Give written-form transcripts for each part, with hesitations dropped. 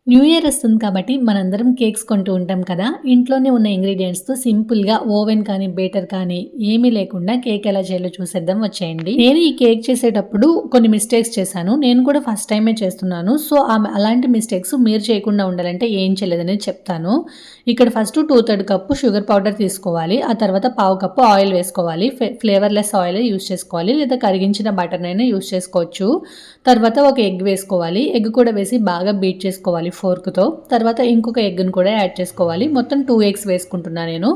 New year వస్తుంది కాబట్టి మనందరం కేక్స్ కొంటూ ఉంటాం కదా! ఇంట్లోనే ఉన్న ఇంగ్రీడియెంట్స్‌తో సింపుల్‌గా ఓవెన్ కానీ, బేటర్ కానీ ఏమీ లేకుండా కేక్ ఎలా చేయాలో చూసేద్దాం వచ్చేయండి. నేను ఈ కేక్ చేసేటప్పుడు కొన్ని మిస్టేక్స్ చేశాను. నేను కూడా ఫస్ట్ టైమే చేస్తున్నాను. సో, అలాంటి మిస్టేక్స్ మీరు చేయకుండా ఉండాలంటే ఏం చేయలేదనేది చెప్తాను. ఇక్కడ ఫస్ట్ 2/3 కప్పు షుగర్ పౌడర్ తీసుకోవాలి. ఆ తర్వాత పావు కప్పు ఆయిల్ వేసుకోవాలి. ఫ్లేవర్‌లెస్ ఆయిలే యూజ్ చేసుకోవాలి. లేదా కరిగించిన బటర్‌నైనా యూజ్ చేసుకోవచ్చు. తర్వాత ఒక ఎగ్ వేసుకోవాలి. ఎగ్ కూడా వేసి బాగా బీట్ చేసుకోవాలి ఫోర్క్‌తో. తర్వాత ఇంకొక ఎగ్‌ని కూడా యాడ్ చేసుకోవాలి. మొత్తం 2 ఎగ్స్ వేసుకుంటున్నా నేను.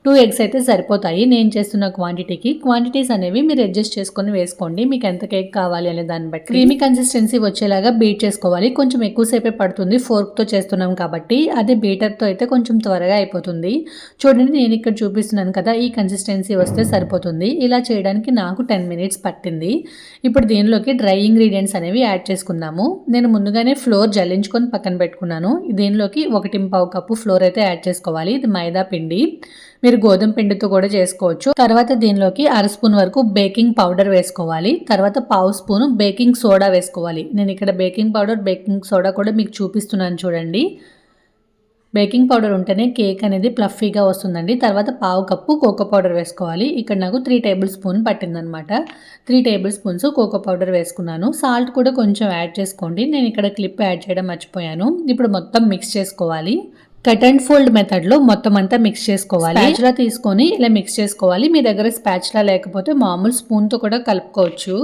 2 ఎగ్స్ అయితే సరిపోతాయి నేను చేస్తున్న క్వాంటిటీకి. క్వాంటిటీస్ అనేవి మీరు అడ్జస్ట్ చేసుకొని వేసుకోండి. మీకు ఎంత కేక్ కావాలి అనే దాన్ని బట్టి. క్రీమీ కన్సిస్టెన్సీ వచ్చేలాగా బీట్ చేసుకోవాలి. కొంచెం ఎక్కువ సేపే పడుతుంది ఫోర్క్‌తో చేస్తున్నాం కాబట్టి. అదే బీటర్‌తో అయితే కొంచెం త్వరగా అయిపోతుంది. చూడండి నేను ఇక్కడ చూపిస్తున్నాను కదా! ఈ కన్సిస్టెన్సీ వస్తే సరిపోతుంది. ఇలా చేయడానికి నాకు 10 మినిట్స్ పట్టింది. ఇప్పుడు దీనిలోకి డ్రై ఇంగ్రీడియంట్స్ అనేవి యాడ్ చేసుకుందాము. నేను ముందుగానే ఫ్లోర్ జల్లించుకొని పక్కన పెట్టుకున్నాను. దీనిలోకి 1.25 కప్పు ఫ్లోర్ అయితే యాడ్ చేసుకోవాలి. ఇది మైదా పిండి. మీరు గోధుమ పిండితో కూడా చేసుకోవచ్చు. తర్వాత దీనిలోకి 1/2 స్పూన్ వరకు బేకింగ్ పౌడర్ వేసుకోవాలి. తర్వాత పావు స్పూన్ బేకింగ్ సోడా వేసుకోవాలి. నేను ఇక్కడ బేకింగ్ పౌడర్, బేకింగ్ సోడా కూడా మీకు చూపిస్తున్నాను చూడండి. బేకింగ్ పౌడర్ ఉంటేనే కేక్ అనేది ప్లఫీగా వస్తుందండి. తర్వాత పావు కప్పు కోకో పౌడర్ వేసుకోవాలి. ఇక్కడ నాకు 3 టేబుల్ స్పూన్ పట్టిందనమాట. 3 టేబుల్ స్పూన్స్ కోకో పౌడర్ వేసుకున్నాను. సాల్ట్ కూడా కొంచెం యాడ్ చేసుకోండి. నేను ఇక్కడ క్లిప్ యాడ్ చేయడం మర్చిపోయాను. ఇప్పుడు మొత్తం మిక్స్ చేసుకోవాలి. కట్ అండ్ ఫోల్డ్ మెథడ్లో మొత్తం అంతా మిక్స్ చేసుకోవాలి. స్పాచులా తీసుకొని ఇలా మిక్స్ చేసుకోవాలి. మీ దగ్గర స్పాచులా లేకపోతే మామూలు స్పూన్తో కూడా కలుపుకోవచ్చు.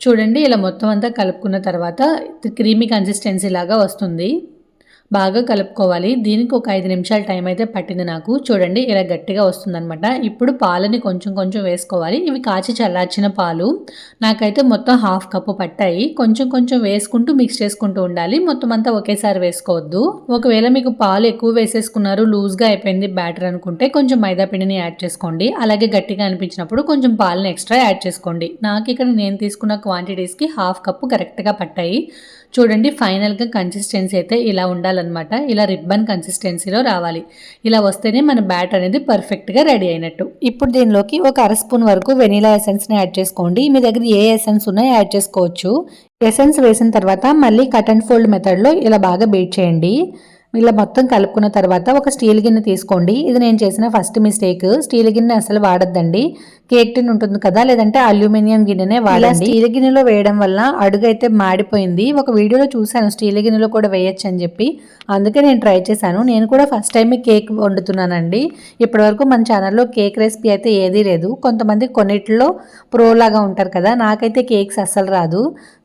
చూడండి ఇలా మొత్తం అంతా కలుపుకున్న తర్వాత క్రీమీ కన్సిస్టెన్సీ లాగా వస్తుంది. బాగా కలుపుకోవాలి. దీనికి ఒక 5 నిమిషాల టైం అయితే పట్టింది నాకు. చూడండి ఇలా గట్టిగా వస్తుందనమాట. ఇప్పుడు పాలని కొంచెం కొంచెం వేసుకోవాలి. ఇవి కాచి చల్లార్చిన పాలు. నాకైతే మొత్తం 1/2 కప్పు పట్టాయి. కొంచెం కొంచెం వేసుకుంటూ మిక్స్ చేసుకుంటూ ఉండాలి. మొత్తం అంతా ఒకేసారి వేసుకోవద్దు. ఒకవేళ మీకు పాలు ఎక్కువ వేసేసుకున్నారు, లూజ్గా అయిపోయింది బ్యాటర్ అనుకుంటే కొంచెం మైదా పిండిని యాడ్ చేసుకోండి. అలాగే గట్టిగా అనిపించినప్పుడు కొంచెం పాలను ఎక్స్ట్రా యాడ్ చేసుకోండి. నాకు ఇక్కడ నేను తీసుకున్న క్వాంటిటీస్కి 1/2 కప్పు కరెక్ట్గా పట్టాయి. చూడండి ఫైనల్గా కన్సిస్టెన్సీ అయితే ఇలా ఉండాలన్నమాట. ఇలా రిబ్బన్ కన్సిస్టెన్సీలో రావాలి. ఇలా వస్తేనే మన బ్యాటర్ అనేది పర్ఫెక్ట్గా రెడీ అయినట్టు. ఇప్పుడు దీనిలోకి ఒక 1/2 స్పూన్ వరకు వెనీలా ఎసెన్స్ని యాడ్ చేసుకోండి. మీ దగ్గర ఏ ఎసెన్స్ ఉన్నా యాడ్ చేసుకోవచ్చు. ఎసెన్స్ వేసిన తర్వాత మళ్ళీ కట్ అండ్ ఫోల్డ్ మెథడ్లో ఇలా బాగా బీట్ చేయండి. ఇలా మొత్తం కలుపుకున్న తర్వాత ఒక స్టీల్ గిన్నె తీసుకోండి. ఇది నేను చేసిన ఫస్ట్ మిస్టేక్. స్టీల్ గిన్నె అసలు వాడద్దండి. కేక్ టిన్ ఉంటుంది కదా, లేదంటే అల్యూమినియం గిన్నెనే వాడండి. స్టీల్ గిన్నెలో వేయడం వల్ల అడుగు అయితే మాడిపోయింది. ఒక వీడియోలో చూశాను స్టీల్ గిన్నెలో కూడా వేయచ్చు అని చెప్పి, అందుకే నేను ట్రై చేశాను. నేను కూడా ఫస్ట్ టైం కేక్ వండుతున్నానండి. ఇప్పటివరకు మన ఛానల్లో కేక్ రెసిపీ అయితే ఏదీ లేదు. కొంతమంది కొన్నిట్లో ప్రో లాగా ఉంటారు కదా, నాకైతే కేక్స్ అస్సలు రాదు.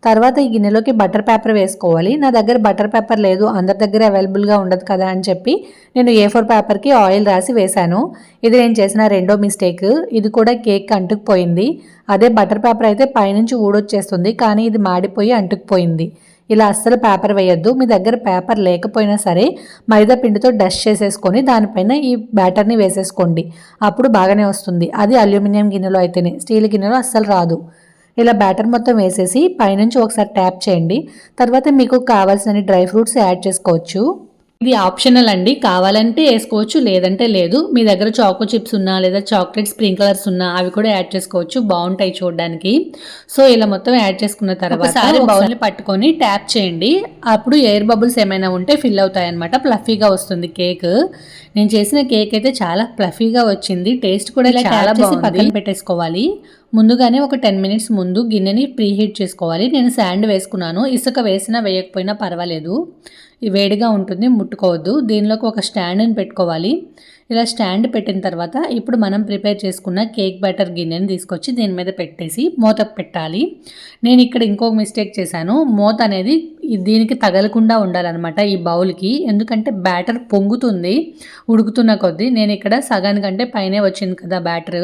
తర్వాత ఈ గిన్నెలోకి బటర్ పేపర్ వేసుకోవాలి. నా దగ్గర బటర్ పేపర్ లేదు, అందరి దగ్గర అవైలబుల్గా ఉండదు కదా అని చెప్పి నేను A4 పేపర్కి ఆయిల్ రాసి వేశాను. ఇది నేను చేసిన రెండో మిస్టేక్. ఇది కూడా కేక్ అంటుకుపోయింది. అదే బటర్ పేపర్ అయితే పైనుంచి ఊడొచ్చేస్తుంది, కానీ ఇది మాడిపోయి అంటుకుపోయింది. ఇలా అస్సలు పేపర్ వేయొద్దు. మీ దగ్గర పేపర్ లేకపోయినా సరే మైదా పిండితో డస్ట్ చేసేసుకొని దానిపైన ఈ బ్యాటర్ని వేసేసుకోండి. అప్పుడు బాగానే వస్తుంది. అది అల్యూమినియం గిన్నెలో అయితేనే, స్టీల్ గిన్నెలో అస్సలు రాదు. ఇలా బ్యాటర్ మొత్తం వేసేసి పైనుంచి ఒకసారి ట్యాప్ చేయండి. తర్వాత మీకు కావాల్సిన డ్రై ఫ్రూట్స్ యాడ్ చేసుకోవచ్చు. ఇది ఆప్షనల్ అండి. కావాలంటే వేసుకోవచ్చు, లేదంటే లేదు. మీ దగ్గర చాకో చిప్స్ ఉన్నా లేదా చాక్లెట్ స్ప్రింక్లర్స్ ఉన్నా అవి కూడా యాడ్ చేసుకోవచ్చు. బాగుంటాయి చూడడానికి. సో ఇలా మొత్తం యాడ్ చేసుకున్న తర్వాత బౌల్ని పట్టుకొని ట్యాప్ చేయండి. అప్పుడు ఎయిర్ బబుల్స్ ఏమైనా ఉంటే ఫిల్ అవుతాయి అనమాట. ఫ్లఫీగా వస్తుంది కేక్. నేను చేసిన కేక్ అయితే చాలా ఫ్లఫీగా వచ్చింది. టేస్ట్ కూడా చాలా బాగుంది. పక్కన పెట్టేసుకోవాలి. ముందుగానే ఒక 10 మినిట్స్ ముందు గిన్నెని ప్రీహీట్ చేసుకోవాలి. నేను శాండ్ వేసుకున్నాను. ఇసుక వేసినా వేయకపోయినా పర్వాలేదు. వేడిగా ఉంటుంది, ముట్టుకోవద్దు. దీనిలోకి ఒక స్టాండ్ని పెట్టుకోవాలి. ఇలా స్టాండ్ పెట్టిన తర్వాత ఇప్పుడు మనం ప్రిపేర్ చేసుకున్న కేక్ బ్యాటర్ గిన్నెని తీసుకొచ్చి దీని మీద పెట్టేసి మూత పెట్టాలి. నేను ఇక్కడ ఇంకొక మిస్టేక్ చేశాను. మూత అనేది దీనికి తగలకుండా ఉండాలన్నమాట ఈ బౌల్కి. ఎందుకంటే బ్యాటర్ పొంగుతుంది ఉడుకుతున్న కొద్దీ. నేను ఇక్కడ సగానికంటే పైనే వచ్చింది కదా బ్యాటర్.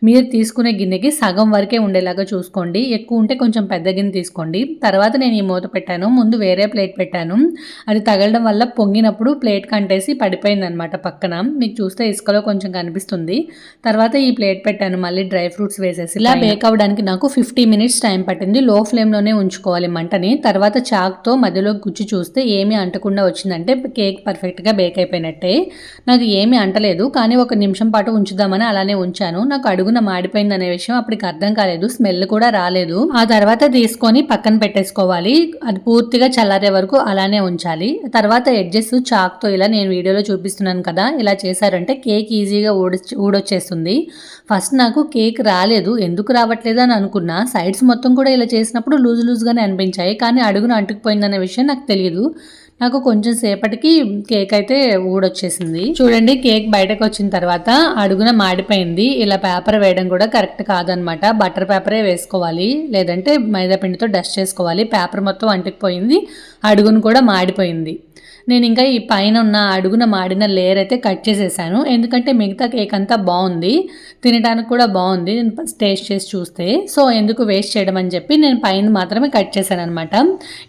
మీరు తీసుకునే గిన్నెకి సగం వరకే ఉండేలాగా చూసుకోండి. ఎక్కువ ఉంటే కొంచెం పెద్ద గిన్నె తీసుకోండి. తర్వాత నేను ఈ మూత పెట్టాను. ముందు వేరే ప్లేట్ పెట్టాను. అది తగలడం వల్ల పొంగినప్పుడు ప్లేట్ కంటేసి పడిపోయింది అనమాట పక్కన. మీకు చూస్తే ఇసుకలో కొంచెం కనిపిస్తుంది. తర్వాత ఈ ప్లేట్ పెట్టాను మళ్ళీ డ్రై ఫ్రూట్స్ వేసేసి. ఇలా బేక్ అవ్వడానికి నాకు 50 మినిట్స్ టైం పట్టింది. లో ఫ్లేమ్లోనే ఉంచుకోవాలి మంటని. తర్వాత చాక్తో మధ్యలో గుచ్చి చూస్తే ఏమీ అంటకుండా వచ్చిందంటే కేక్ పర్ఫెక్ట్గా బేక్ అయిపోయినట్టే. నాకు ఏమీ అంటలేదు, కానీ 1 నిమిషం పాటు ఉంచుదామని అలానే ఉంచాను. నాకు అడుగున మాడిపోయింది అనే విషయం అప్పటికి అర్థం కాలేదు, స్మెల్ కూడా రాలేదు. ఆ తర్వాత తీసుకొని పక్కన పెట్టేసుకోవాలి. అది పూర్తిగా చల్లారే వరకు అలానే ఉంచాలి. తర్వాత ఎడ్జెస్ చాక్తో ఇలా నేను వీడియోలో చూపిస్తున్నాను కదా, ఇలా చేశారంటే కేక్ ఈజీగా ఊడొచ్చేస్తుంది. ఫస్ట్ నాకు కేక్ రాలేదు, ఎందుకు రావట్లేదు అని అనుకున్నా. సైడ్స్ మొత్తం కూడా ఇలా చేసినప్పుడు లూజ్గానే అనిపించాయి, కానీ అడుగున అంటుకుపోయిందనే విషయం నాకు తెలియదు. నాకు కొంచెం సేపటికి కేక్ అయితే ఊడొచ్చేసింది. చూడండి, కేక్ బయటకు వచ్చిన తర్వాత అడుగున మాడిపోయింది. ఇలా పేపర్ వేయడం కూడా కరెక్ట్ కాదనమాట. బటర్ పేపరే వేసుకోవాలి, లేదంటే మైదా పిండితో డస్ట్ చేసుకోవాలి. పేపర్ మొత్తం అంటుకుపోయింది, అడుగును కూడా మాడిపోయింది. నేను ఇంకా ఈ పైన ఉన్న అడుగున మాడిన లేయర్ అయితే కట్ చేసేసాను, ఎందుకంటే మిగతా కేక్ అంతా బాగుంది, తినడానికి కూడా బాగుంది నేను టేస్ట్ చేసి చూస్తే. సో ఎందుకు వేస్ట్ చేయడం అని చెప్పి నేను పైన మాత్రమే కట్ చేశాను అనమాట.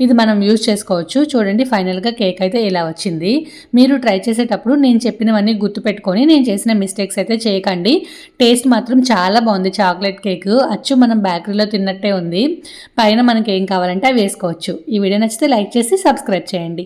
ఇది మనం యూజ్ చేసుకోవచ్చు. చూడండి, ఫైనల్గా కేక్ అయితే ఇలా వచ్చింది. మీరు ట్రై చేసేటప్పుడు నేను చెప్పినవన్నీ గుర్తుపెట్టుకొని నేను చేసిన మిస్టేక్స్ అయితే చేయకండి. టేస్ట్ మాత్రం చాలా బాగుంది. చాక్లెట్ కేక్ అచ్చు మనం బేకరీలో తిన్నట్టే ఉంది. పైన మనకి ఏం కావాలంటే అవి వేసుకోవచ్చు. ఈ వీడియో నచ్చితే లైక్ చేసి సబ్స్క్రైబ్ చేయండి.